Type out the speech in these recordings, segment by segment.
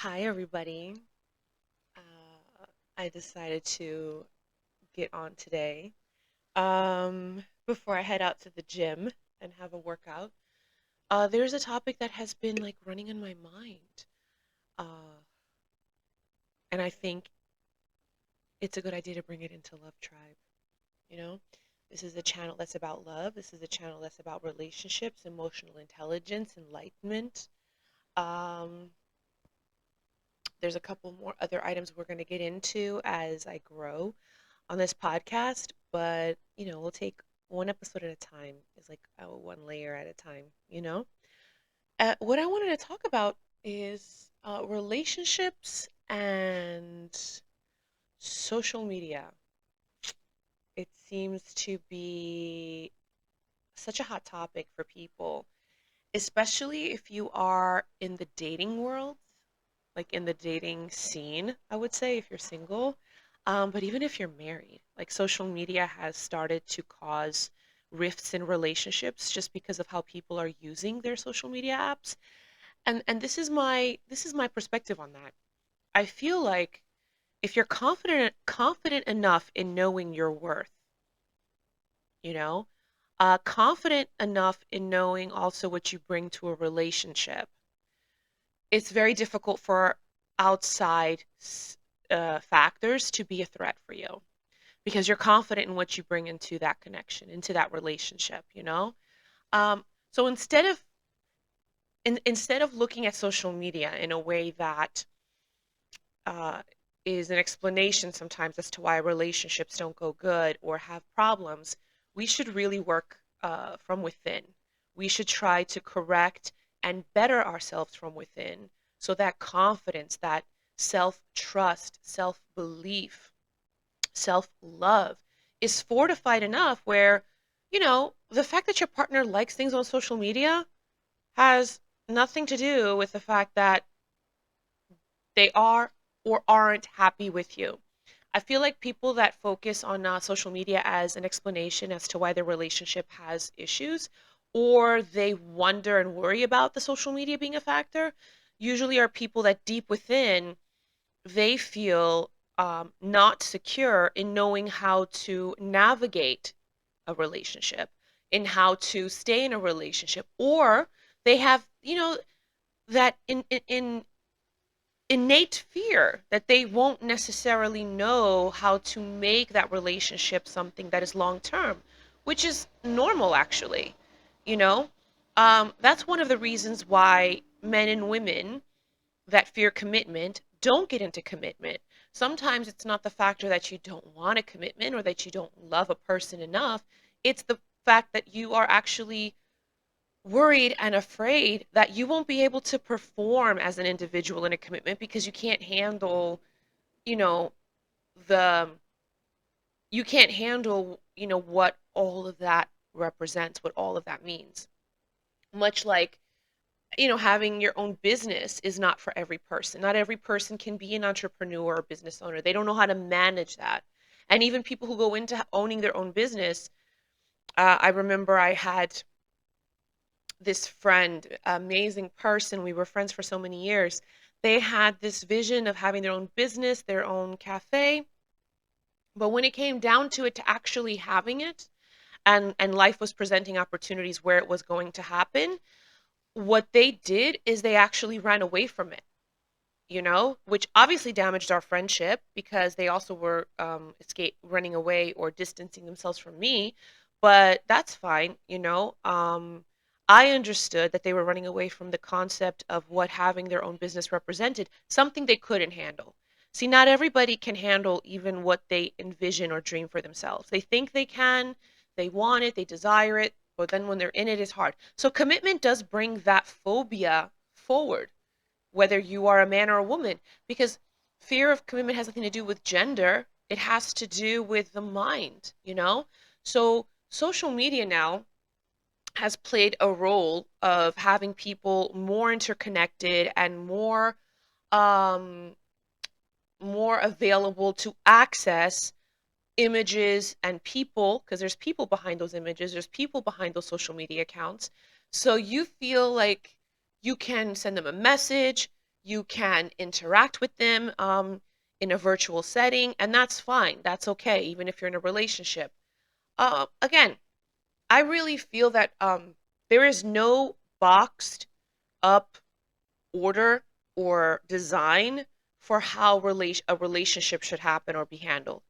Hi, everybody. I decided to get on today before I head out to the gym and have a workout. There's a topic that has been like running in my mind, uh, and I think it's a good idea to bring it into Love Tribe. You know, this is a channel that's about love. This is a channel that's about relationships, emotional intelligence, enlightenment. Um, there's a couple more other items we're going to get into as I grow on this podcast, but we'll take one episode at a time. It's like one layer at a time. What I wanted to talk about is relationships and social media. It seems to be such a hot topic for people, especially if you are in the dating world, like in the dating scene, I would say, if you're single. But even if you're married, like social media has started to cause rifts in relationships just because of how people are using their social media apps. And this is my perspective on that. I feel like if you're confident enough in knowing your worth, you know, confident enough in knowing also what you bring to a relationship, it's very difficult for outside factors to be a threat for you because you're confident in what you bring into that connection, into that relationship. So instead of looking at social media in a way that uh, is an explanation sometimes as to why relationships don't go good or have problems, we should really work from within. We should try to correct and better ourselves from within so that confidence, that self trust, self belief, self love is fortified enough where, the fact that your partner likes things on social media has nothing to do with the fact that they are or aren't happy with you. I feel like people that focus on social media as an explanation as to why their relationship has issues, or they wonder and worry about the social media being a factor, usually are people that deep within they feel not secure in knowing how to navigate a relationship, in how to stay in a relationship, or they have, that in innate fear that they won't necessarily know how to make that relationship something that is long term, which is normal actually. You know, that's one of the reasons why men and women that fear commitment don't get into commitment. Sometimes it's not the factor that you don't want a commitment or that you don't love a person enough. It's the fact that you are actually worried and afraid that you won't be able to perform as an individual in a commitment because you know, the you can't handle, what all of that represents, what all of that means. Much like, having your own business is not for every person. Not every person can be an entrepreneur or business owner. They don't know how to manage that. And even people who go into owning their own business, I remember I had this friend, amazing person. We were friends for so many years. They had this vision of having their own business, their own cafe. But when it came down to it, to actually having it, and life was presenting opportunities where it was going to happen, what they did is they actually ran away from it, which obviously damaged our friendship because they also were running away or distancing themselves from me. But that's fine. I understood that they were running away from the concept of what having their own business represented, something they couldn't handle. See, not everybody can handle even what they envision or dream for themselves. They think they can, they want it, they desire it, but then when they're in it, it's hard. So commitment does bring that phobia forward, whether you are a man or a woman, because fear of commitment has nothing to do with gender. It has to do with the mind. So social media now has played a role of having people more interconnected and um, more available to access images and people, because there's people behind those images, there's people behind those social media accounts. So you feel like you can send them a message, You can interact with them in a virtual setting, and that's fine. That's okay, even if you're in a relationship. Again, I really feel that there is no boxed up order or design for how a relationship should happen or be handled.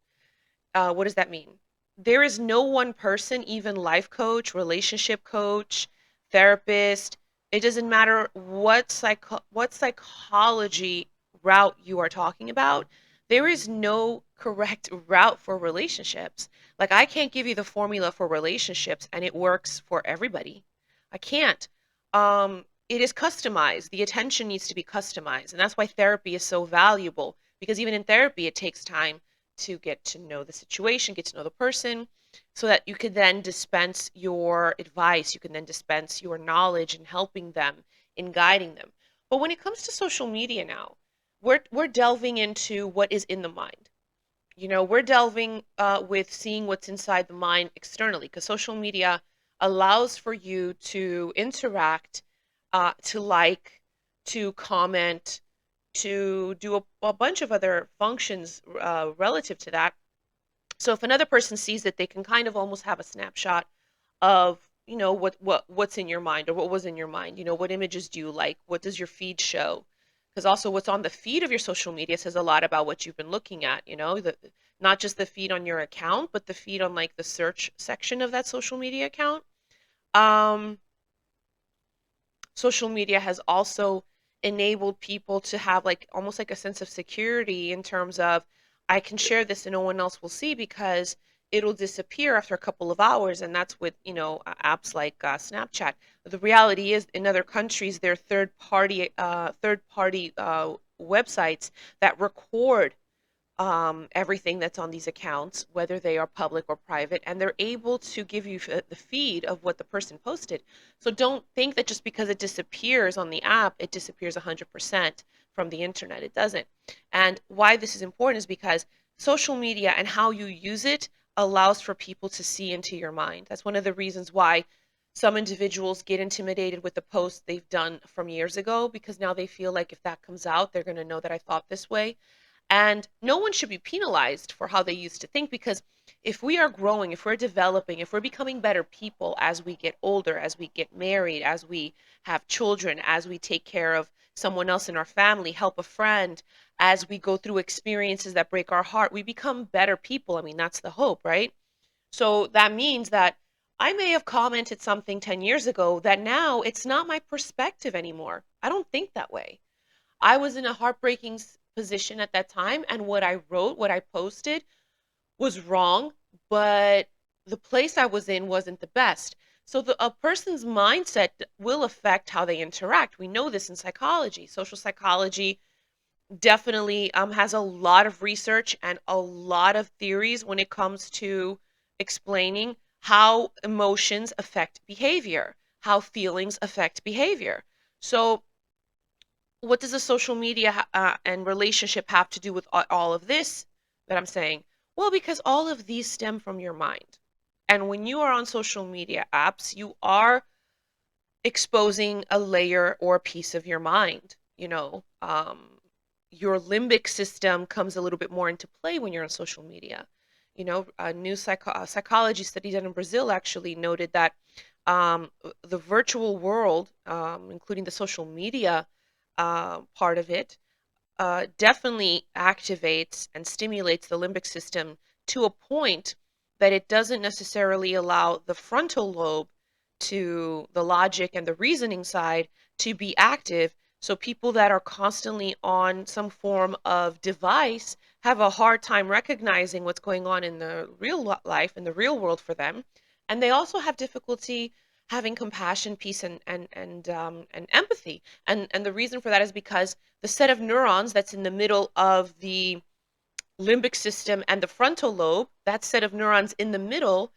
What does that mean? There is no one person, even life coach, relationship coach, therapist. It doesn't matter what psychology route you are talking about. There is no correct route for relationships. Like I can't give you the formula for relationships and it works for everybody. I can't. It is customized. The attention needs to be customized, and that's why therapy is so valuable because even in therapy it takes time to get to know the situation, get to know the person, so that you can then dispense your advice, you can then dispense your knowledge in helping them, in guiding them. But when it comes to social media now, we're delving into what is in the mind. We're delving with seeing what's inside the mind externally because social media allows for you to interact, to like, to comment, to do a bunch of other functions relative to that. So if another person sees it, they can kind of almost have a snapshot of what's in your mind or what was in your mind. What images do you like? What does your feed show? Because also what's on the feed of your social media says a lot about what you've been looking at. Not just the feed on your account, but the feed on like the search section of that social media account. Um, Social media has also enabled people to have like almost like a sense of security in terms of I can share this and no one else will see because it'll disappear after a couple of hours, and that's with apps like Snapchat. But the reality is in other countries there are third party websites that record everything that's on these accounts, whether they are public or private, and they're able to give you the feed of what the person posted. So don't think that just because it disappears on the app, it disappears 100% from the internet. It doesn't. And why this is important is because social media and how you use it allows for people to see into your mind. That's one of the reasons why some individuals get intimidated with the posts they've done from years ago because now they feel like if that comes out, they're going to know that I thought this way. And no one should be penalized for how they used to think because if we are growing, if we're developing, if we're becoming better people as we get older, as we get married, as we have children, as we take care of someone else in our family, help a friend, as we go through experiences that break our heart, we become better people. I mean, that's the hope, right? So that means that I may have commented something 10 years ago that now it's not my perspective anymore. I don't think that way. I was in a heartbreaking position at that time, and what I wrote, what I posted was wrong, but the place I was in wasn't the best. So a person's mindset will affect how they interact. We know this in psychology. Social psychology definitely has a lot of research and a lot of theories when it comes to explaining how emotions affect behavior, how feelings affect behavior. So what does a social media and relationship have to do with all of this that I'm saying? Well, because all of these stem from your mind. And when you are on social media apps, you are exposing a layer or a piece of your mind. Your limbic system comes a little bit more into play when you're on social media. A new psychology study done in Brazil actually noted that the virtual world, including the social media part of it, definitely activates and stimulates the limbic system to a point that it doesn't necessarily allow the frontal lobe to the logic and the reasoning side to be active. So people that are constantly on some form of device have a hard time recognizing what's going on in the real life, in the real world for them. And they also have difficulty having compassion, peace, and empathy. And the reason for that is because the set of neurons that's in the middle of the limbic system and the frontal lobe, that set of neurons in the middle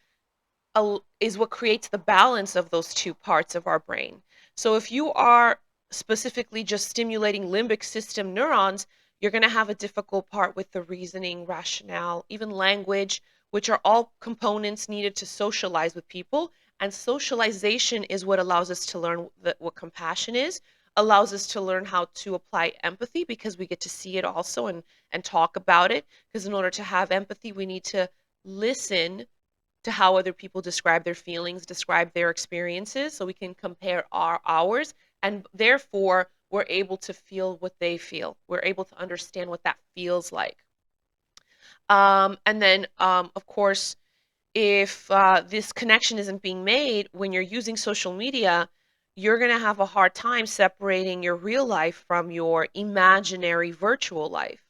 is what creates the balance of those two parts of our brain. So if you are specifically just stimulating limbic system neurons, you're going to have a difficult part with the reasoning, rationale, even language, which are all components needed to socialize with people. And socialization is what allows us to learn what compassion is, allows us to learn how to apply empathy because we get to see it also and talk about it. Because in order to have empathy, we need to listen to how other people describe their feelings, describe their experiences, so we can compare ours, and therefore we're able to feel what they feel. We're able to understand what that feels like. And then, of course, if this connection isn't being made when you're using social media, you're going to have a hard time separating your real life from your imaginary virtual life.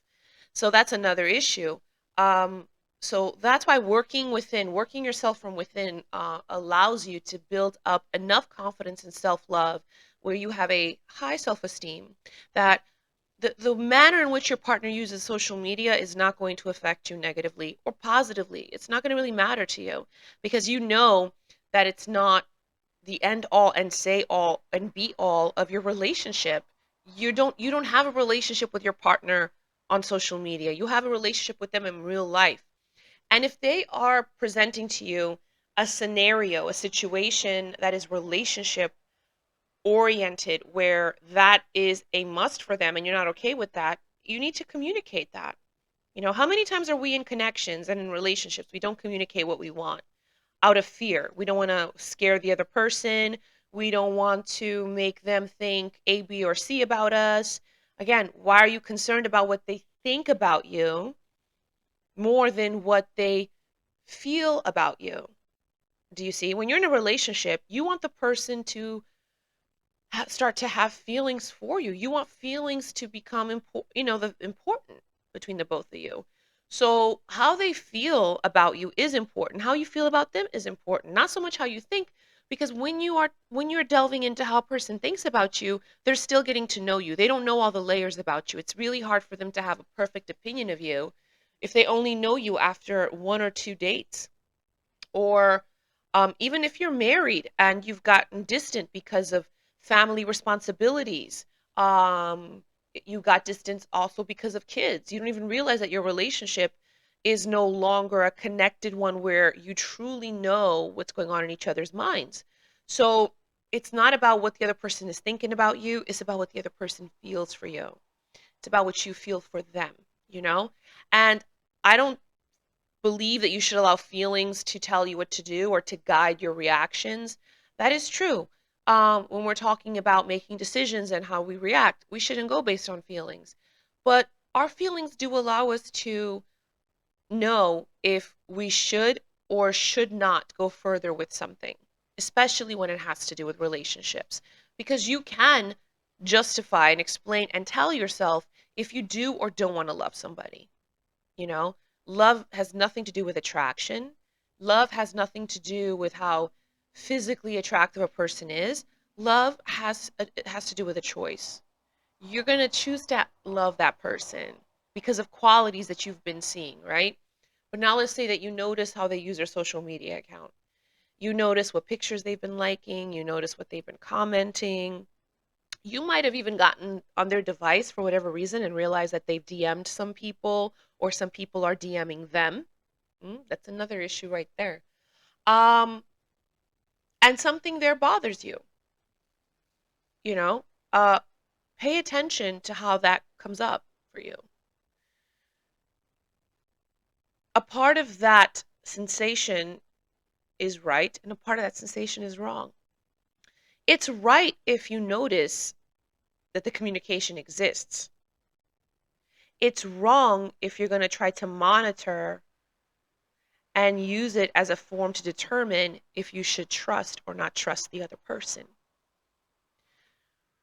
So that's another issue. Um, so that's why working yourself from within allows you to build up enough confidence and self love where you have a high self esteem that the manner in which your partner uses social media is not going to affect you negatively or positively. It's not going to really matter to you because you know that it's not the end all and say all and be all of your relationship. You don't have a relationship with your partner on social media. You have a relationship with them in real life. And if they are presenting to you a scenario, a situation that is relationship oriented where that is a must for them and you're not okay with that, you need to communicate that. How many times are we in connections and in relationships we don't communicate what we want out of fear? We don't want to scare the other person. We don't want to make them think A, B, or C about us. Again, why are you concerned about what they think about you more than what they feel about you? Do you see? When you're in a relationship, you want the person to start to have feelings for you. You want feelings to become important between the both of you. So how they feel about you is important. How you feel about them is important. Not so much how you think, because when you're delving into how a person thinks about you, they're still getting to know you. They don't know all the layers about you. It's really hard for them to have a perfect opinion of you if they only know you after one or two dates. Or even if you're married and you've gotten distant because of family responsibilities, um, you got distance also because of kids. You don't even realize that your relationship is no longer a connected one where you truly know what's going on in each other's minds. So it's not about what the other person is thinking about you, it's about what the other person feels for you. It's about what you feel for them, you know? And I don't believe that you should allow feelings to tell you what to do or to guide your reactions. That is true. When we're talking about making decisions and how we react, we shouldn't go based on feelings. But our feelings do allow us to know if we should or should not go further with something, especially when it has to do with relationships. Because you can justify and explain and tell yourself if you do or don't want to love somebody. You know, love has nothing to do with attraction. Love has nothing to do with how physically attractive a person is. It has to do with a choice. You're going to choose to love that person because of qualities that you've been seeing, right? But now let's say that you notice how they use their social media account. You notice what pictures they've been liking, you notice what they've been commenting. You might have even gotten on their device for whatever reason and realized that they've DM'd some people or some people are DMing them. That's another issue right there. Um, and something there bothers you, you know? Uh, Pay attention to how that comes up for you. A part of that sensation is right, and a part of that sensation is wrong. It's right if you notice that the communication exists. It's wrong if you're going to try to monitor and use it as a form to determine if you should trust or not trust the other person.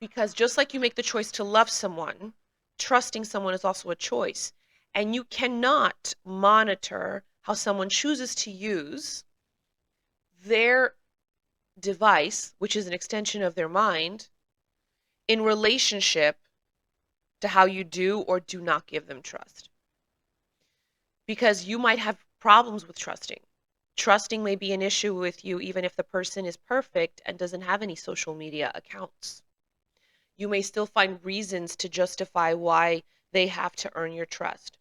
Because just like you make the choice to love someone, trusting someone is also a choice. And you cannot monitor how someone chooses to use their device, which is an extension of their mind, in relationship to how you do or do not give them trust. Because you might have problems with trusting. Trusting may be an issue with you even if the person is perfect and doesn't have any social media accounts. You may still find reasons to justify why they have to earn your trust,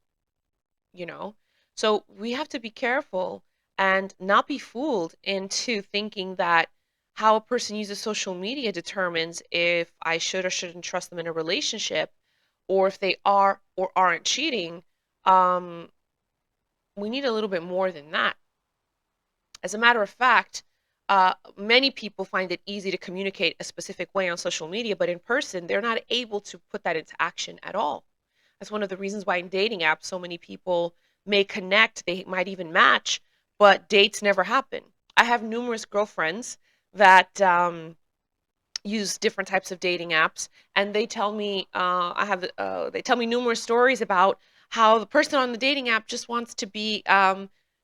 you know? So we have to be careful and not be fooled into thinking that how a person uses social media determines if I should or shouldn't trust them in a relationship, or if they are or aren't cheating. Um, we need a little bit more than that. As a matter of fact, many people find it easy to communicate a specific way on social media, but in person, they're not able to put that into action at all. That's one of the reasons why in dating apps, so many people may connect, they might even match, but dates never happen. I have numerous girlfriends that use different types of dating apps, and they tell me they tell me numerous stories about how the person on the dating app just wants to be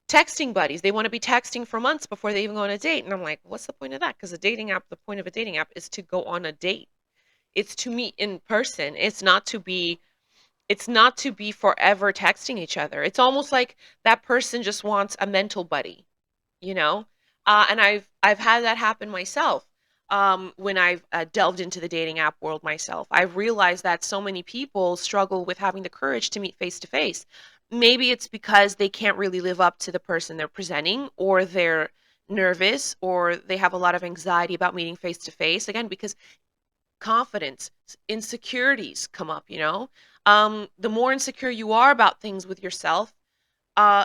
texting buddies. They want to be texting for months before they even go on a date, and I'm like, what's the point of that? Because a dating app, the point of a dating app is to go on a date. It's to meet in person. It's not to be forever texting each other. It's almost like that person just wants a mental buddy, you know. And I've had that happen myself. When I've delved into the dating app world myself, I've realized that so many people struggle with having the courage to meet face to face. Maybe it's because they can't really live up to the person they're presenting, or they're nervous, or they have a lot of anxiety about meeting face to face, again because confidence, insecurities come up, the more insecure you are about things with yourself,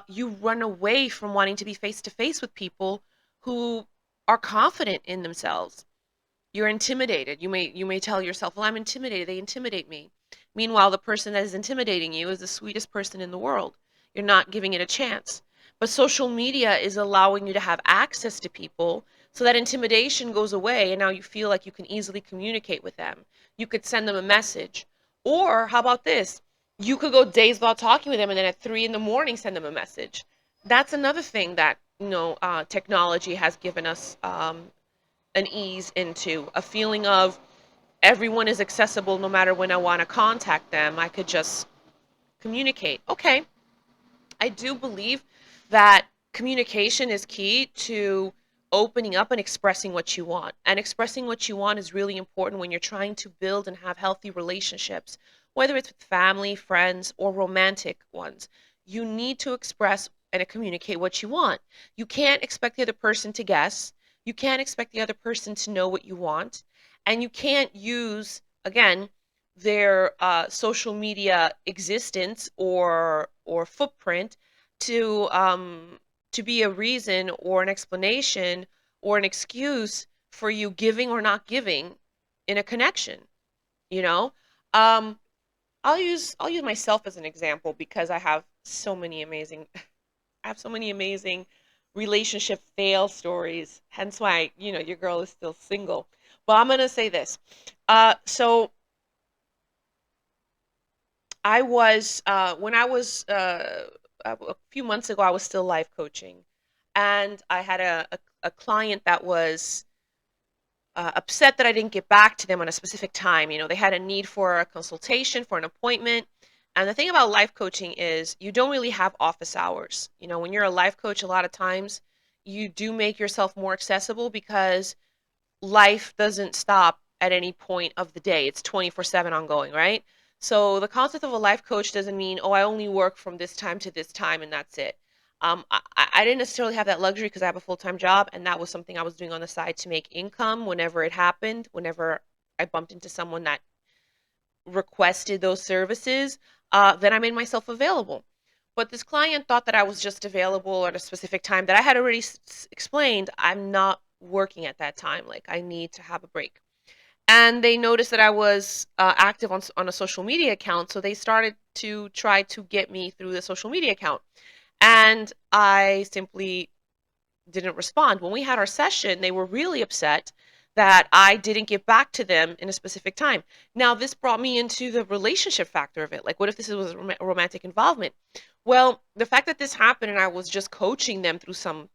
you run away from wanting to be face to face with people who are confident in themselves. You're intimidated. You may tell yourself, "Well, I'm intimidated. They intimidate me." Meanwhile, the person that is intimidating you is the sweetest person in the world. You're not giving it a chance. But social media is allowing you to have access to people, so that intimidation goes away and now you feel like you can easily communicate with them. You could send them a message. Or how about this? You could go days without talking with them and then at 3 in the morning send them a message. That's another thing that technology has given us an ease into, a feeling of everyone is accessible no matter when I want to contact them. I could just communicate. Okay, I do believe that communication is key to opening up and expressing what you want. And expressing what you want is really important when you're trying to build and have healthy relationships, whether it's with family, friends, or romantic ones. You need to express and communicate what you want. You can't expect the other person to guess. You can't expect the other person to know what you want. And you can't use, again, their social media existence or footprint to be a reason or an explanation or an excuse for you giving or not giving in a connection. You know, um, I'll use myself as an example because I have so many amazing relationship fail stories. Hence why your girl is still single. But I'm gonna say this. So I was when I was a few months ago, I was still life coaching, and I had a client that was upset that I didn't get back to them on a specific time. They had a need for a consultation, for an appointment. And the thing about life coaching is you don't really have office hours. When you're a life coach, a lot of times you do make yourself more accessible because life doesn't stop at any point of the day. It's 24/7 ongoing, right? So the concept of a life coach doesn't mean, oh, I only work from this time to this time and that's it. I didn't necessarily have that luxury because I have a full-time job, and that was something I was doing on the side to make income whenever it happened, whenever I bumped into someone that requested those services, then I made myself available. But this client thought that I was just available at a specific time that I had already explained I'm not working at that time. Like, I need to have a break. And they noticed that I was active on a social media account, so they started to try to get me through the social media account. And I simply didn't respond. When we had our session, they were really upset that I didn't get back to them in a specific time. Now, this brought me into the relationship factor of it. Like, what if this was a romantic involvement? Well, the fact that this happened and I was just coaching them through some,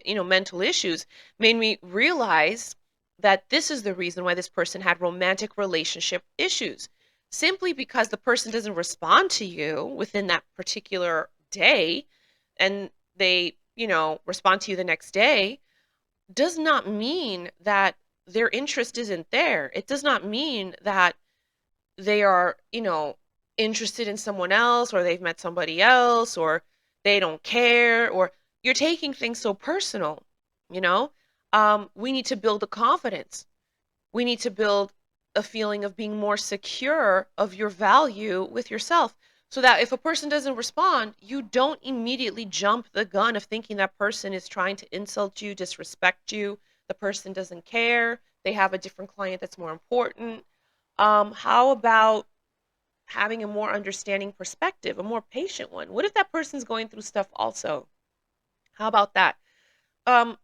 mental issues made me realize that this is the reason why this person had romantic relationship issues. Simply because the person doesn't respond to you within that particular day and they, respond to you the next day, does not mean that their interest isn't there. It does not mean that they are, interested in someone else, or they've met somebody else, or they don't care, or you're taking things so personal, you know? We need to build a confidence. We need to build a feeling of being more secure of your value with yourself, so that if a person doesn't respond, you don't immediately jump the gun of thinking that person is trying to insult you, disrespect you, the person doesn't care, they have a different client that's more important. How about having a more understanding perspective, a more patient one? What if that person's going through stuff also? How about that? Um,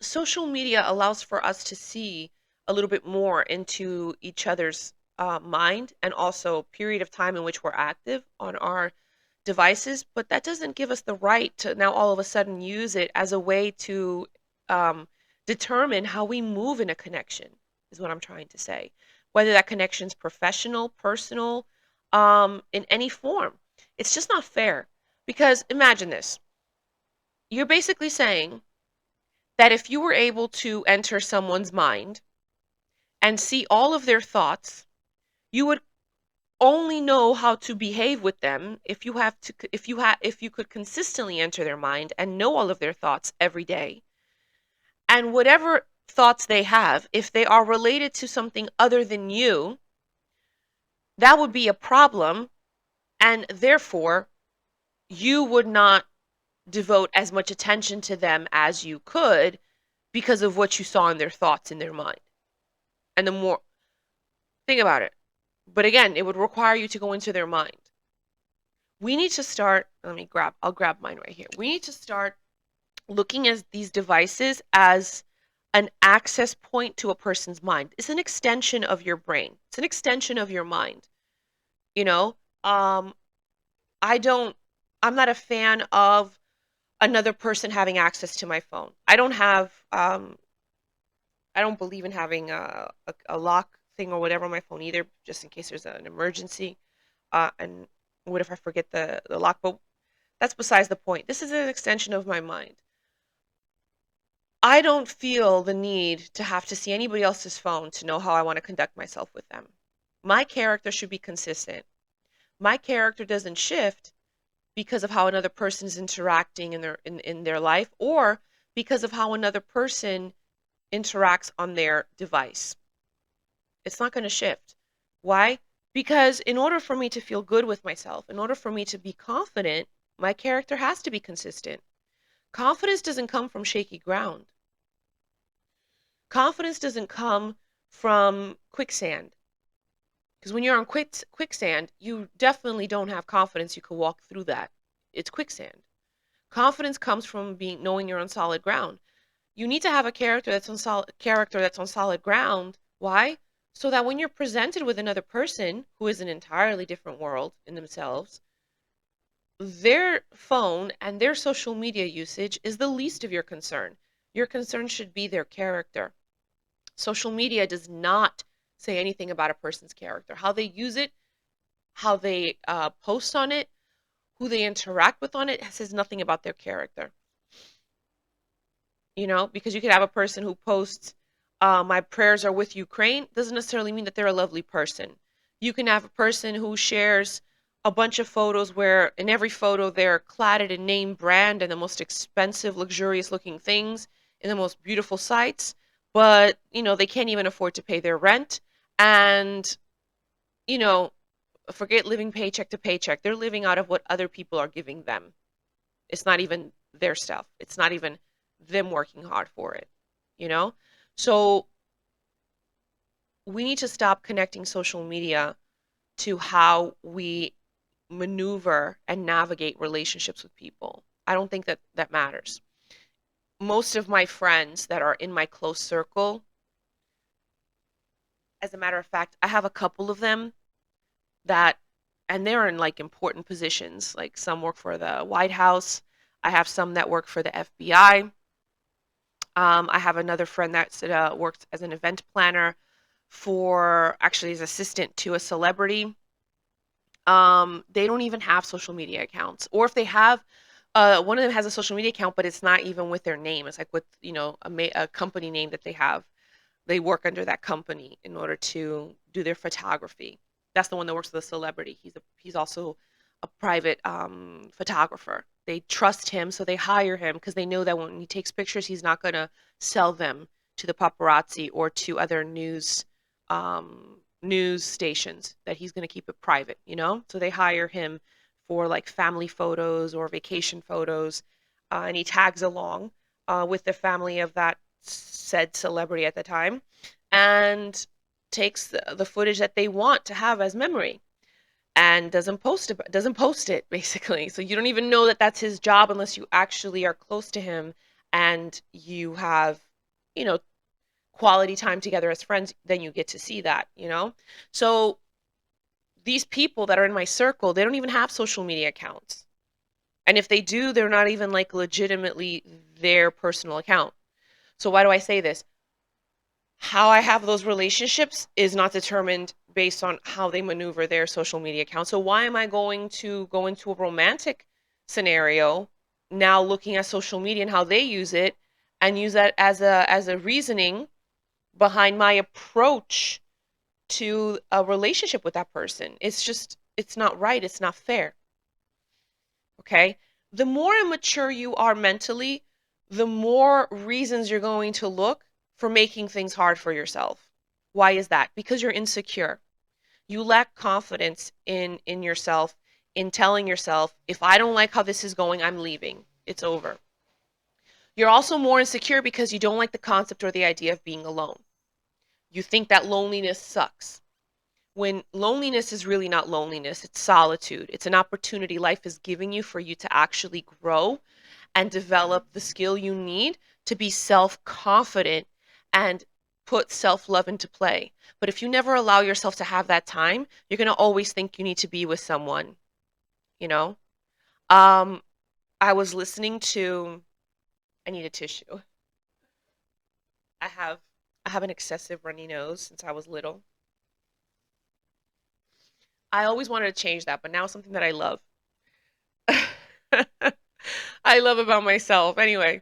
Social media allows for us to see a little bit more into each other's mind, and also period of time in which we're active on our devices, but that doesn't give us the right to now all of a sudden use it as a way to um, determine how we move in a connection, is what I'm trying to say. Whether that connection's professional, personal, in any form. It's just not fair. Because imagine this. You're basically saying that if you were able to enter someone's mind and see all of their thoughts, you would only know how to behave with them if you could consistently enter their mind and know all of their thoughts every day. And whatever thoughts they have, if they are related to something other than you, that would be a problem, and therefore you would not devote as much attention to them as you could because of what you saw in their thoughts in their mind. And the more, think about it. But again, it would require you to go into their mind. We need to start, I'll grab mine right here. We need to start looking at these devices as an access point to a person's mind. It's an extension of your brain. It's an extension of your mind. You know, um, I don't, I'm not a fan of another person having access to my phone. I don't believe in having a lock thing or whatever on my phone either, just in case there's an emergency. And what if I forget the lock? But that's besides the point. This is an extension of my mind. I don't feel the need to have to see anybody else's phone to know how I want to conduct myself with them. My character should be consistent. My character doesn't shift because of how another person is interacting in their life, or because of how another person interacts on their device. It's not going to shift. Why? Because in order for me to feel good with myself, in order for me to be confident, my character has to be consistent. Confidence doesn't come from shaky ground. Confidence doesn't come from quicksand. Because when you're on quicksand, you definitely don't have confidence you can walk through that. It's quicksand. Confidence comes from being knowing you're on solid ground. You need to have a character that's on solid ground. Why? So that when you're presented with another person who is an entirely different world in themselves, their phone and their social media usage is the least of your concern. Your concern should be their character. Social media does not say anything about a person's character. How they use it, how they post on it, who they interact with on it, says nothing about their character. Because you could have a person who posts, my prayers are with Ukraine, doesn't necessarily mean that they're a lovely person. You can have a person who shares a bunch of photos where in every photo they're cladded in name brand and the most expensive, luxurious looking things in the most beautiful sites, but, they can't even afford to pay their rent. And, you know, forget living paycheck to paycheck. They're living out of what other people are giving them. It's not even their stuff. It's not even them working hard for it, you know? So we need to stop connecting social media to how we maneuver and navigate relationships with people. I don't think that that matters. Most of my friends that are in my close circle, as a matter of fact, I have a couple of them that, and they're in like important positions. Like some work for the White House. I have some that work for the FBI. I have another friend that works as an event planner for, actually, as assistant to a celebrity. They don't even have social media accounts, or if they have, one of them has a social media account, but it's not even with their name. It's like with a company name that they have. They work under that company in order to do their photography. That's the one that works with a celebrity. He's also a private photographer. They trust him, so they hire him because they know that when he takes pictures, he's not going to sell them to the paparazzi or to other news stations. That he's going to keep it private, you know. So they hire him for like family photos or vacation photos, and he tags along with the family of that said celebrity at the time, and takes the footage that they want to have as memory and doesn't post it basically. So you don't even know that that's his job unless you actually are close to him and you have, you know, quality time together as friends, then you get to see that, you know? So these people that are in my circle, they don't even have social media accounts. And if they do, they're not even like legitimately their personal account. So why do I say this? How I have those relationships is not determined based on how they maneuver their social media account. So why am I going to go into a romantic scenario now looking at social media and how they use it and use that as a reasoning behind my approach to a relationship with that person? It's not right, it's not fair. Okay? The more immature you are mentally, the more reasons you're going to look for making things hard for yourself. Why is that? Because you're insecure. You lack confidence in yourself, in telling yourself, if I don't like how this is going, I'm leaving. It's over. You're also more insecure because you don't like the concept or the idea of being alone. You think that loneliness sucks. When loneliness is really not loneliness, it's solitude. It's an opportunity life is giving you for you to actually grow and develop the skill you need to be self confident and put self love into play. But if you never allow yourself to have that time, you're going to always think you need to be with someone, you know? Um, I was listening to, I need a tissue. I have I have an excessive runny nose since I was little. I always wanted to change that, but now it's something that I love. I love about myself. Anyway,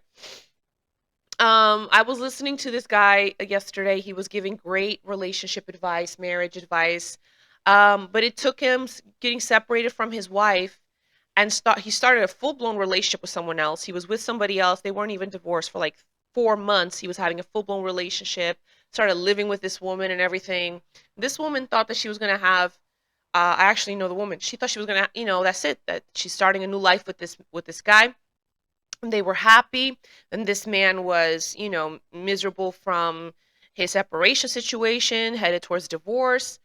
I was listening to this guy yesterday. He was giving great relationship advice, marriage advice. But it took him getting separated from his wife and he started a full-blown relationship with someone else. He was with somebody else. They weren't even divorced for like 4 months. He was having a full-blown relationship, started living with this woman and everything. This woman thought that she was going to have I actually know the woman. She thought she was gonna, that's it. That she's starting a new life with this guy. And they were happy. And this man was, miserable from his separation situation, headed towards divorce.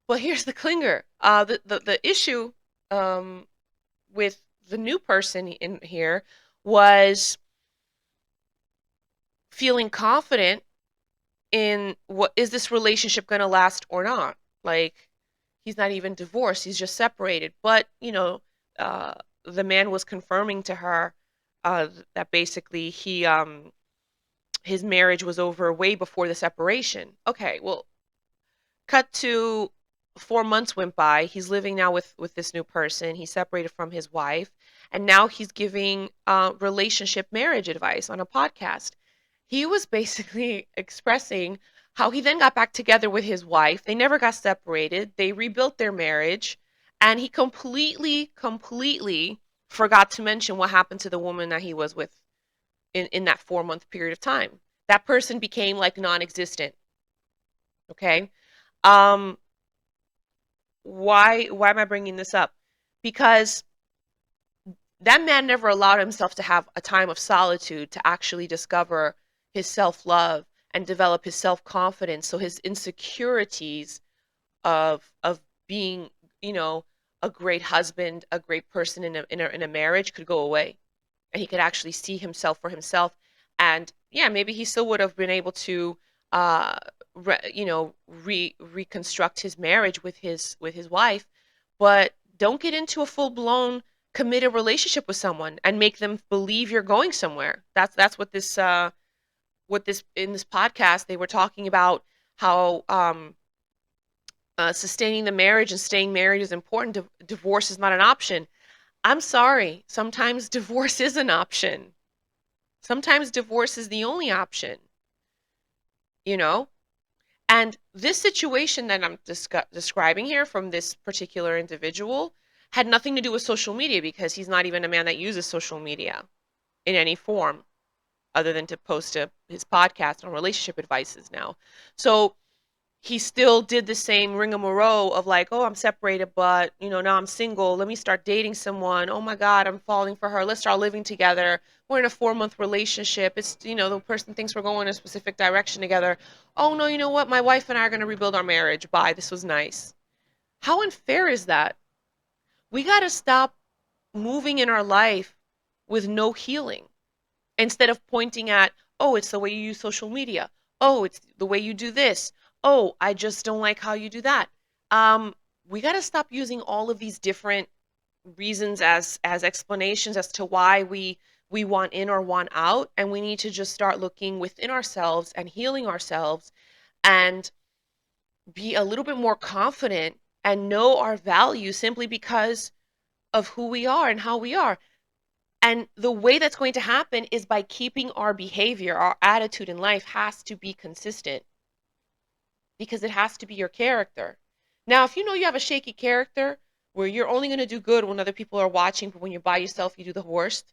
But here's the clinger. The issue um, with the new person in here was feeling confident in what is this relationship going to last or not. Like, he's not even divorced, he's just separated. But uh, the man was confirming to her that basically his marriage was over way before the separation. Okay, well, cut to 4 months went by. He's living now with this new person. He's separated from his wife, and now he's giving relationship marriage advice on a podcast. He was basically expressing how he then got back together with his wife. They never got separated. They rebuilt their marriage, and he completely forgot to mention what happened to the woman that he was with in that 4 month period of time. That person became like non-existent. Okay. Um, why am I bringing this up? Because that man never allowed himself to have a time of solitude to actually discover his self-love and develop his self-confidence, so his insecurities of being, you know, a great husband, a great person in a marriage could go away, and he could actually see himself for himself. And yeah, maybe he still would have been able to uh reconstruct his marriage with his wife, but don't get into a full-blown committed relationship with someone and make them believe you're going somewhere. That's what this in this podcast they were talking about, how sustaining the marriage and staying married is important. Divorce is not an option. I'm sorry, sometimes divorce is an option. Sometimes divorce is the only option, you know? And this situation that I'm describing here from this particular individual had nothing to do with social media because he's not even a man that uses social media in any form other than to post his podcast on relationship advices now. So he still did the same rigmarole of like, oh, I'm separated, but now I'm single. Let me start dating someone. Oh my God, I'm falling for her. Let's start living together. We're in a 4-month relationship. It's, the person thinks we're going in a specific direction together. Oh no, you know what? My wife and I are going to rebuild our marriage. Bye. This was nice. How unfair is that? We got to stop moving in our life with no healing instead of pointing at, oh, it's the way you use social media. Oh, it's the way you do this. Oh, I just don't like how you do that. Um, we got to stop using all of these different reasons as explanations as to why we want in or want out, and we need to just start looking within ourselves and healing ourselves and be a little bit more confident and know our value simply because of who we are and how we are. And the way that's going to happen is by keeping our behavior, our attitude in life has to be consistent because it has to be your character. Now, if you know you have a shaky character where you're only going to do good when other people are watching, but when you're by yourself, you do the worst,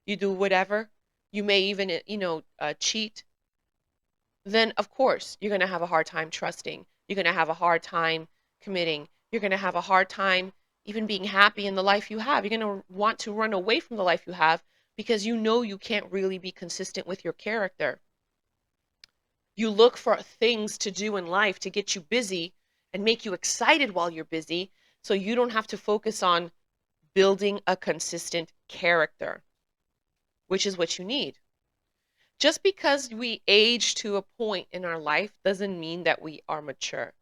you do whatever, you may even, cheat, then of course you're going to have a hard time trusting. You're going to have a hard time committing. You're going to have a hard time even being happy in the life you have. You're going to want to run away from the life you have because you know you can't really be consistent with your character. You look for things to do in life to get you busy and make you excited while you're busy so you don't have to focus on building a consistent character, which is what you need. Just because we age to a point in our life doesn't mean that we are mature.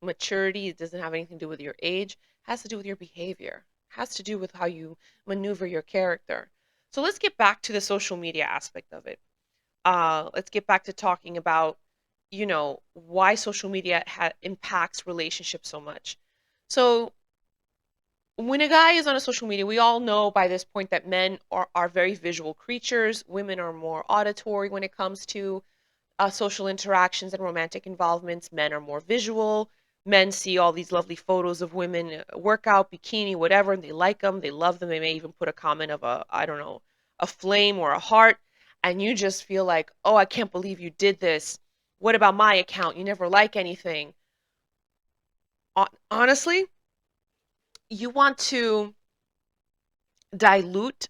Maturity doesn't have anything to do with your age, it has to do with your behavior, it has to do with how you maneuver your character. So let's get back to the social media aspect of it. Let's get back to talking about, why social media impacts relationships so much. So when a guy is on a social media, we all know by this point that men are very visual creatures. Women are more auditory when it comes to social interactions and romantic involvements. Men are more visual. Men see all these lovely photos of women, workout, bikini, whatever, and they like them. They love them. They may even put a comment of I don't know, a flame or a heart. And you just feel like, oh, I can't believe you did this. What about my account? You never like anything. Honestly, you want to dilute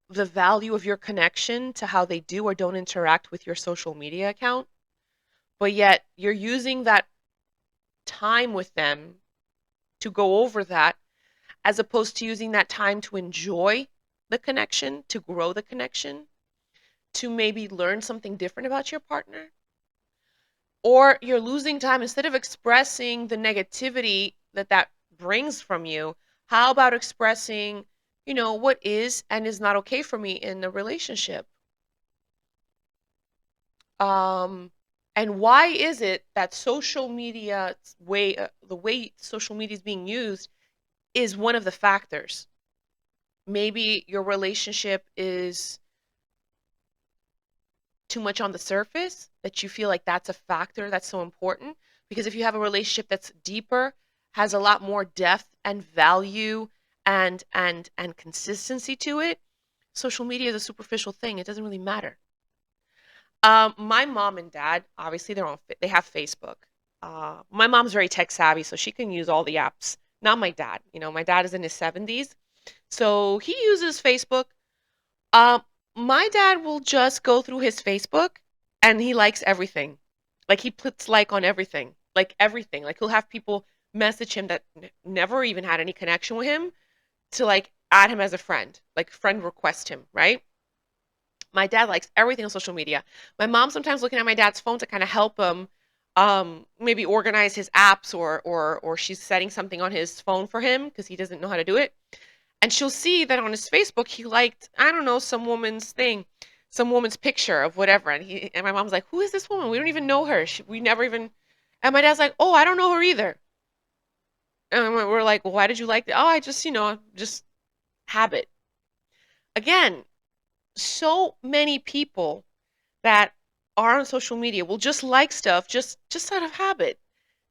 the value of your connection to how they do or don't interact with your social media account, but yet you're using that time with them to go over that as opposed to using that time to enjoy the connection, to grow the connection, to maybe learn something different about your partner. Or you're losing time instead of expressing the negativity that brings from you. How about expressing, what is and is not okay for me in a relationship? Um, and why is it that social media way, the way social media is being used is one of the factors? Maybe your relationship is too much on the surface that you feel like that's a factor that's so important, because if you have a relationship that's deeper, has a lot more depth and value and consistency to it, social media is a superficial thing. It doesn't really matter. My mom and dad, obviously, they have Facebook. My mom's very tech savvy, so she can use all the apps. Not my dad. My dad is in his 70s, so he uses Facebook. Um, my dad will just go through his Facebook and he likes everything. Like he puts like on everything, like everything. Like he'll have people message him that never even had any connection with him to like add him as a friend, like friend request him, right? My dad likes everything on social media. My mom's sometimes looking at my dad's phone to kind of help him maybe organize his apps, or she's setting something on his phone for him because he doesn't know how to do it. And she'll see that on his Facebook he liked, I don't know, some woman's thing, some woman's picture of whatever. And my mom's like, "Who is this woman? We don't even know her. We never even." And my dad's like, "Oh, I don't know her either." And we're like, "Well, why did you like that?" "Oh, I just, just habit." Again, so many people that are on social media will just like stuff just out of habit.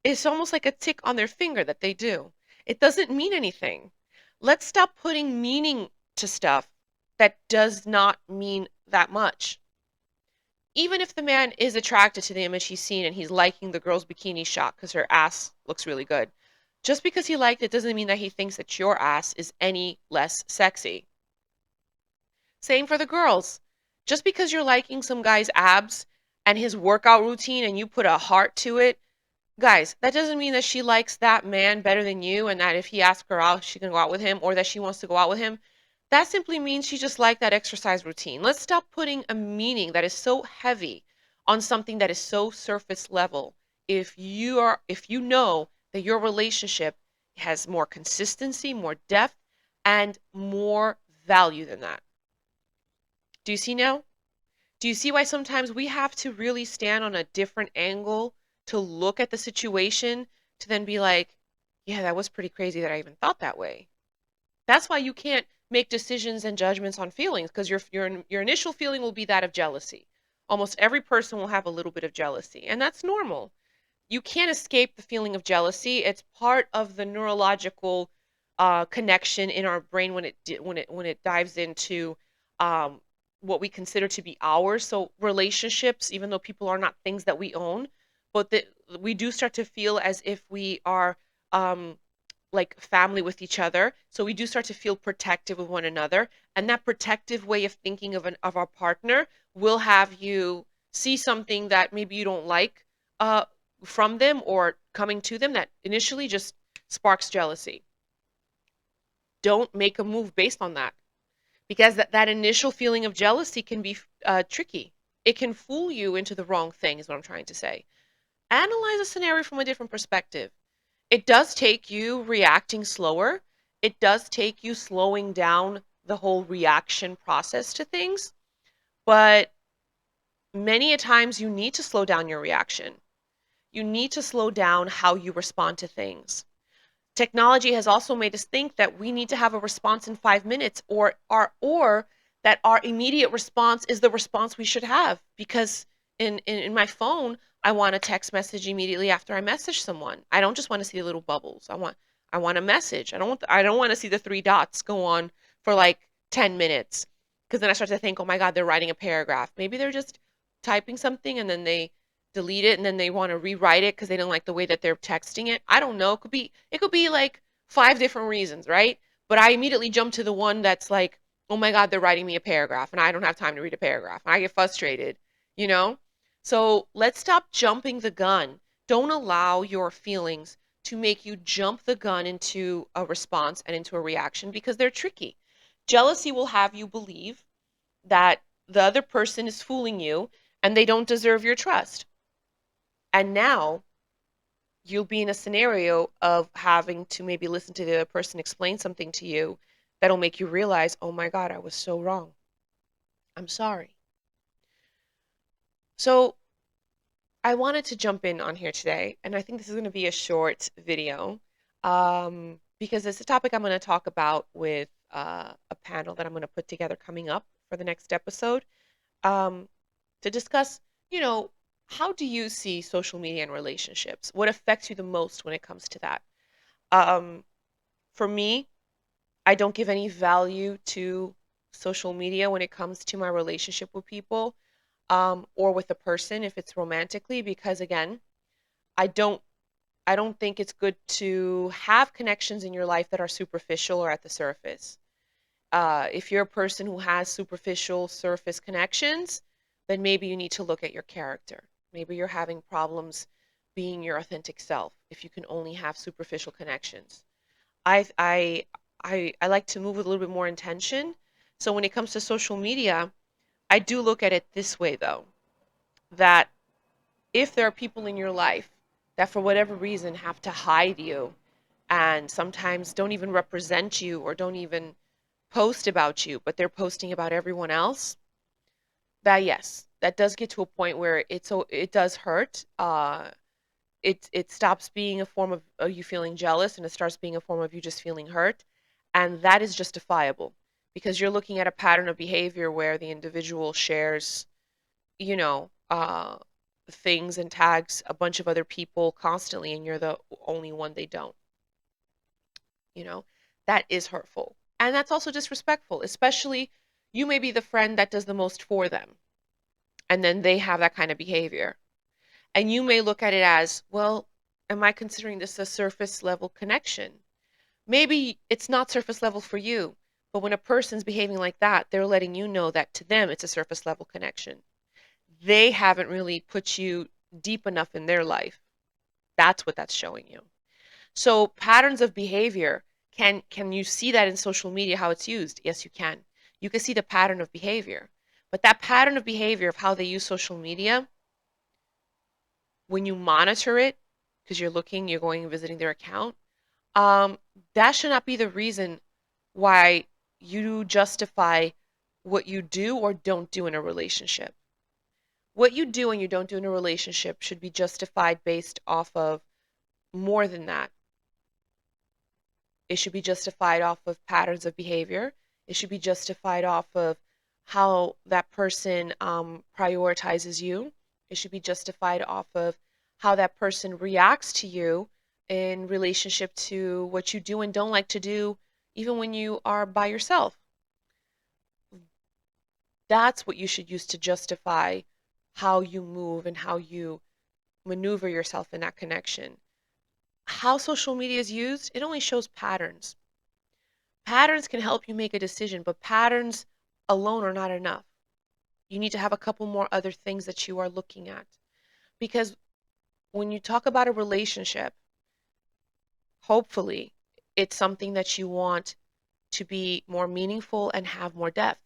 It's almost like a tick on their finger that they do. It doesn't mean anything. Let's stop putting meaning to stuff that does not mean that much. Even if the man is attracted to the image he's seen and he's liking the girl's bikini shot because her ass looks really good, just because he liked it doesn't mean that he thinks that your ass is any less sexy. Same for the girls. Just because you're liking some guy's abs and his workout routine and you put a heart to it, guys, that doesn't mean that she likes that man better than you and that if he asks her out, she can go out with him or that she wants to go out with him. That simply means she just liked that exercise routine. Let's stop putting a meaning that is so heavy on something that is so surface level. If you know that your relationship has more consistency, more depth, and more value than that. Do you see now? Do you see why sometimes we have to really stand on a different angle to look at the situation to then be like, yeah, that was pretty crazy that I even thought that way. That's why you can't make decisions and judgments on feelings because your initial feeling will be that of jealousy. Almost every person will have a little bit of jealousy, and that's normal. You can't escape the feeling of jealousy. It's part of the neurological connection in our brain when it dives into um, what we consider to be ours. So relationships, even though people are not things that we own, but that we do start to feel as if we are um, like family with each other. So we do start to feel protective of one another, and that protective way of thinking of our partner will have you see something that maybe you don't like uh, from them or coming to them that initially just sparks jealousy. Don't make a move based on that because that initial feeling of jealousy can be tricky. It can fool you into the wrong thing, is what I'm trying to say. Analyze a scenario from a different perspective. It does take you reacting slower. It does take you slowing down the whole reaction process to things. But many a times you need to slow down your reaction. You need to slow down how you respond to things. Technology has also made us think that we need to have a response in 5 minutes or that our immediate response is the response we should have because in my phone I want a text message immediately after I message someone. I don't just want to see the little bubbles. I want a message. I don't want to see the three dots go on for like 10 minutes because then I start to think, "Oh my God, they're writing a paragraph." Maybe they're just typing something and then they delete it and then they want to rewrite it because they don't like the way that they're texting it. I don't know. It could be like five different reasons, right? But I immediately jump to the one that's like, oh my God, they're writing me a paragraph and I don't have time to read a paragraph. And I get frustrated, you know? So let's stop jumping the gun. Don't allow your feelings to make you jump the gun into a response and into a reaction because they're tricky. Jealousy will have you believe that the other person is fooling you and they don't deserve your trust. And now you'll be in a scenario of having to maybe listen to the other person explain something to you that'll make you realize, oh my God, I was so wrong. I'm sorry. So I wanted to jump in on here today, and I think this is going to be a short video because it's a topic I'm going to talk about with a panel that I'm going to put together coming up for the next episode um, to discuss, you know, how do you see social media and relationships? What affects you the most when it comes to that? Um, for me, I don't give any value to social media when it comes to my relationship with people or with a person if it's romantically because again, I don't I don't think it's good to have connections in your life that are superficial or at the surface. If you're a person who has superficial surface connections, then maybe you need to look at your character. Maybe you're having problems being your authentic self if you can only have superficial connections. I I I like to move with a little bit more intention. So when it comes to social media, I do look at it this way though, that if there are people in your life that for whatever reason have to hide you and sometimes don't even represent you or don't even post about you, but they're posting about everyone else, that yes, that does get to a point where it does hurt. It stops being a form of you feeling jealous and it starts being a form of you just feeling hurt. And that is justifiable because you're looking at a pattern of behavior where the individual shares, you know, things and tags a bunch of other people constantly and you're the only one they don't. you know, that is hurtful. And that's also disrespectful, especially you may be the friend that does the most for them, and then they have that kind of behavior. And you may look at it as, well, am I considering this a surface level connection? Maybe it's not surface level for you, but when a person's behaving like that, they're letting you know that to them it's a surface level connection. They haven't really put you deep enough in their life. That's what that's showing you. So patterns of behavior, can you see that in social media how it's used? Yes, you can. You can see the pattern of behavior. But that pattern of behavior of how they use social media, when you monitor it, because you're going and visiting their account, um, that should not be the reason why you justify what you do or don't do in a relationship. What you do and you don't do in a relationship should be justified based off of more than that. It should be justified off of patterns of behavior. It should be justified off of how that person prioritizes you. It should be justified off of how that person reacts to you in relationship to what you do and don't like to do, even when you are by yourself. That's what you should use to justify how you move and how you maneuver yourself in that connection. How social media is used, it only shows patterns. Patterns can help you make a decision, but patterns alone are not enough. You need to have a couple more other things that you are looking at. Because when you talk about a relationship, hopefully it's something that you want to be more meaningful and have more depth.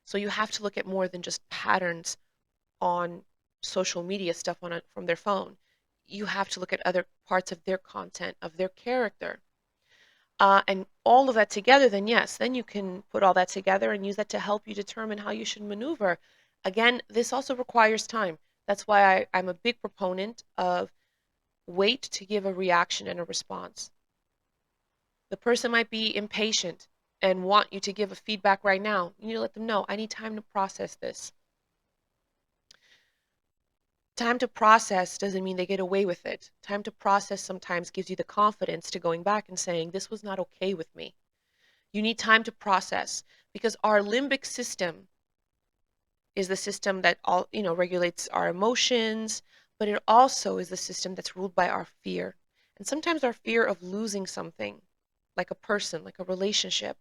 So you have to look at more than just patterns on social media stuff from their phone. You have to look at other parts of their content, of their character. And all of that together, then yes, then you can put all that together and use that to help you determine how you should maneuver. Again, this also requires time. That's why I'm a big proponent of wait to give a reaction and a response. The person might be impatient and want you to give a feedback right now. You need to let them know, I need time to process this. Time to process doesn't mean they get away with it. Time to process sometimes gives you the confidence to going back and saying, this was not okay with me. You need time to process because our limbic system is the system that regulates our emotions, but it also is the system that's ruled by our fear. And sometimes our fear of losing something, like a person, like a relationship,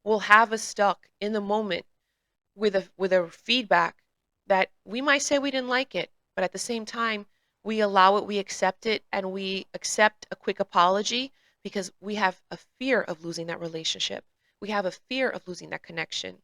will have us stuck in the moment with a feedback that we might say we didn't like it, but at the same time, we allow it, we accept it, and we accept a quick apology because we have a fear of losing that relationship. We have a fear of losing that connection.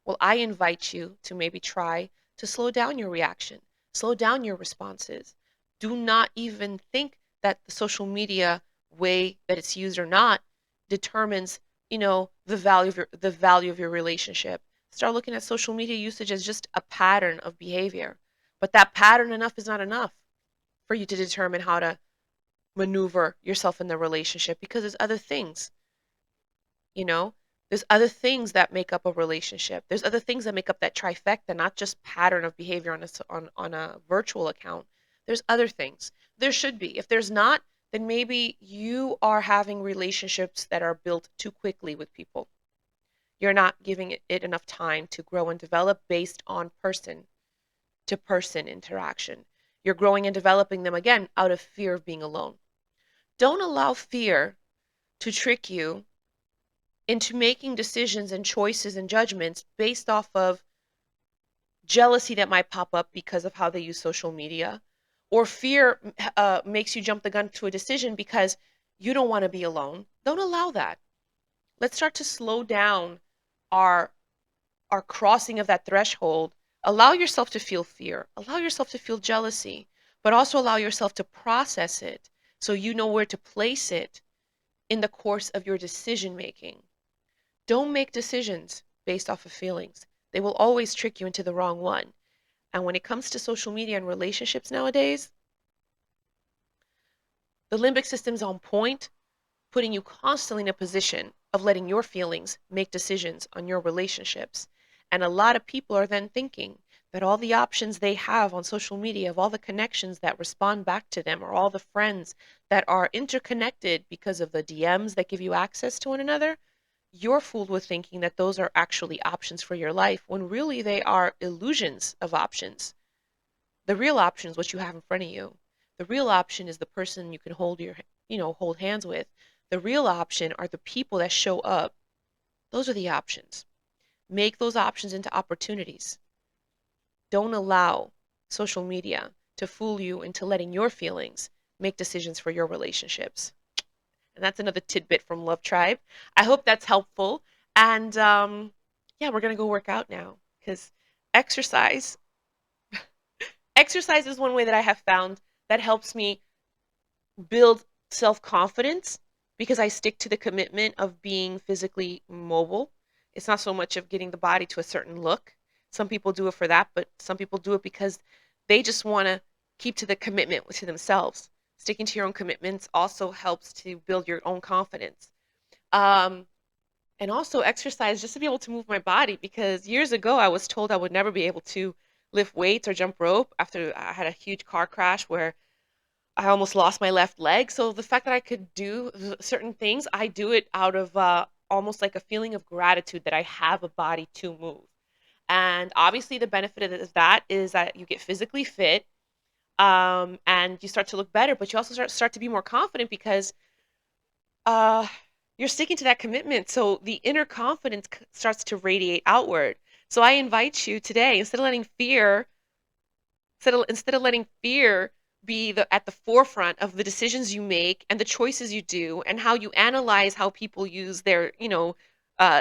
Well, I invite you to maybe try to slow down your reaction, slow down your responses. Do not even think that the social media way that it's used or not determines, the value of your relationship. Start looking at social media usage as just a pattern of behavior. But that pattern enough is not enough for you to determine how to maneuver yourself in the relationship because there's other things, you know? There's other things that make up a relationship. There's other things that make up that trifecta, not just pattern of behavior on a virtual account. There's other things. There should be. If there's not, then maybe you are having relationships that are built too quickly with people. You're not giving it enough time to grow and develop based on person to person interaction. You're growing and developing them again out of fear of being alone. Don't allow fear to trick you into making decisions and choices and judgments based off of jealousy that might pop up because of how they use social media, or fear makes you jump the gun to a decision because you don't want to be alone. Don't allow that. Let's start to slow down our our crossing of that threshold. Allow yourself to feel fear. Allow yourself to feel jealousy, but also allow yourself to process it so you know where to place it in the course of your decision making. Don't make decisions based off of feelings. They will always trick you into the wrong one. And when it comes to social media and relationships nowadays, the limbic system's on point, putting you constantly in a position of letting your feelings make decisions on your relationships. And a lot of people are then thinking that all the options they have on social media, of all the connections that respond back to them, or all the friends that are interconnected because of the DMs that give you access to one another, you're fooled with thinking that those are actually options for your life when really they are illusions of options. The real option is what you have in front of you. The real option is the person you can hold hands with. The real option are the people that show up. Those are the options. Make those options into opportunities. Don't allow social media to fool you into letting your feelings make decisions for your relationships. And that's another tidbit from Love Tribe. I hope that's helpful. And yeah, we're going to go work out now because exercise, exercise is one way that I have found that helps me build self confidence because I stick to the commitment of being physically mobile. It's not so much of getting the body to a certain look. Some people do it for that, but some people do it because they just want to keep to the commitment to themselves. Sticking to your own commitments also helps to build your own confidence. Um, and also exercise just to be able to move my body because years ago I was told I would never be able to lift weights or jump rope after I had a huge car crash where I almost lost my left leg. So the fact that I could do certain things, I do it out of almost like a feeling of gratitude that I have a body to move. And obviously, the benefit of that is that you get physically fit, and you start to look better, but you also start to be more confident because uh, you're sticking to that commitment. So the inner confidence starts to radiate outward. So I invite you today, instead of letting fear be at the forefront of the decisions you make and the choices you do and how you analyze how people use their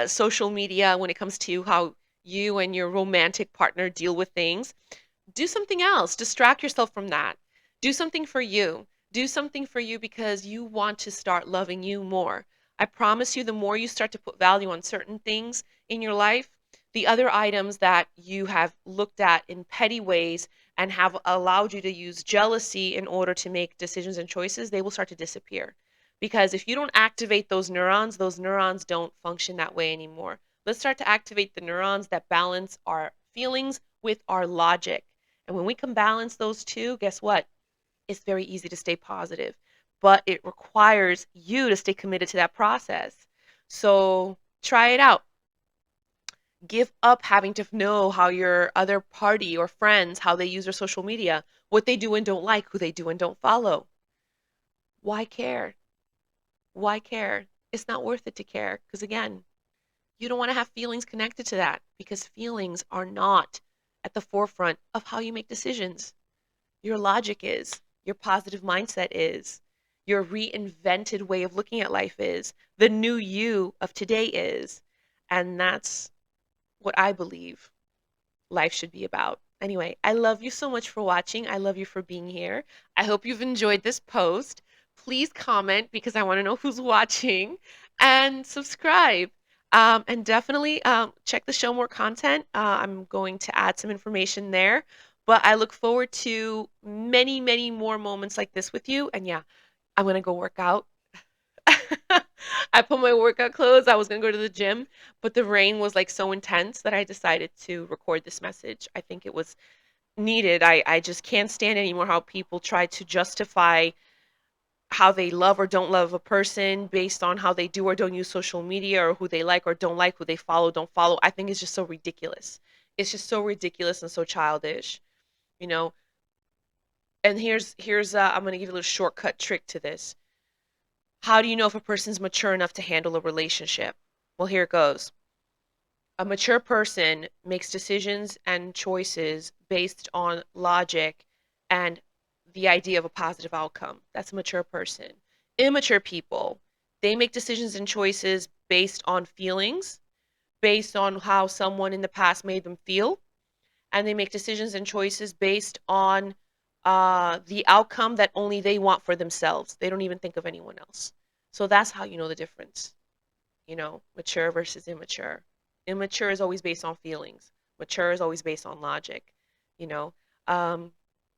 social media when it comes to how you and your romantic partner deal with things, do something else. Distract yourself from that. Do something for you. Do something for you because you want to start loving you more. I promise you, the more you start to put value on certain things in your life, the other items that you have looked at in petty ways and have allowed you to use jealousy in order to make decisions and choices, they will start to disappear. Because if you don't activate those neurons don't function that way anymore. Let's start to activate the neurons that balance our feelings with our logic. And when we can balance those two, guess what? It's very easy to stay positive, but it requires you to stay committed to that process. So try it out. Give up having to know how your other party or friends, how they use their social media, what they do and don't like, who they do and don't follow. Why care? Why care? It's not worth it to care because, again, you don't want to have feelings connected to that because feelings are not at the forefront of how you make decisions. Your logic is, your positive mindset is, your reinvented way of looking at life is, the new you of today is. And that's what I believe life should be about. Anyway, I love you so much for watching. I love you for being here. I hope you've enjoyed this post. Please comment because I want to know who's watching and subscribe. And definitely check the show more content. I'm going to add some information there. But I look forward to many, many more moments like this with you. And yeah, I'm going to go work out. I put my workout clothes. I was going to go to the gym, but the rain was like so intense that I decided to record this message. I think it was needed. I just can't stand anymore how people try to justify how they love or don't love a person based on how they do or don't use social media or who they like or don't like, who they follow, don't follow. I think it's just so ridiculous. It's just so ridiculous and so childish, you know. And here's I'm going to give you a little shortcut trick to this. How do you know if a person's mature enough to handle a relationship? Well, here it goes. A mature person makes decisions and choices based on logic and the idea of a positive outcome. That's a mature person. Immature people, they make decisions and choices based on feelings, based on how someone in the past made them feel, and they make decisions and choices based on the outcome that only they want for themselves. They don't even think of anyone else. So that's how you know the difference, mature versus immature. Immature is always based on feelings. Mature is always based on logic, you know. Um,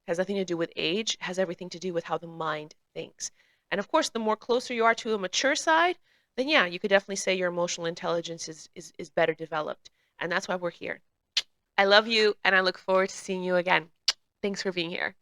has nothing to do with age, has everything to do with how the mind thinks. And of course, the more closer you are to a mature side, then yeah, you could definitely say your emotional intelligence is better developed. And that's why we're here. I love you, and I look forward to seeing you again. Thanks for being here.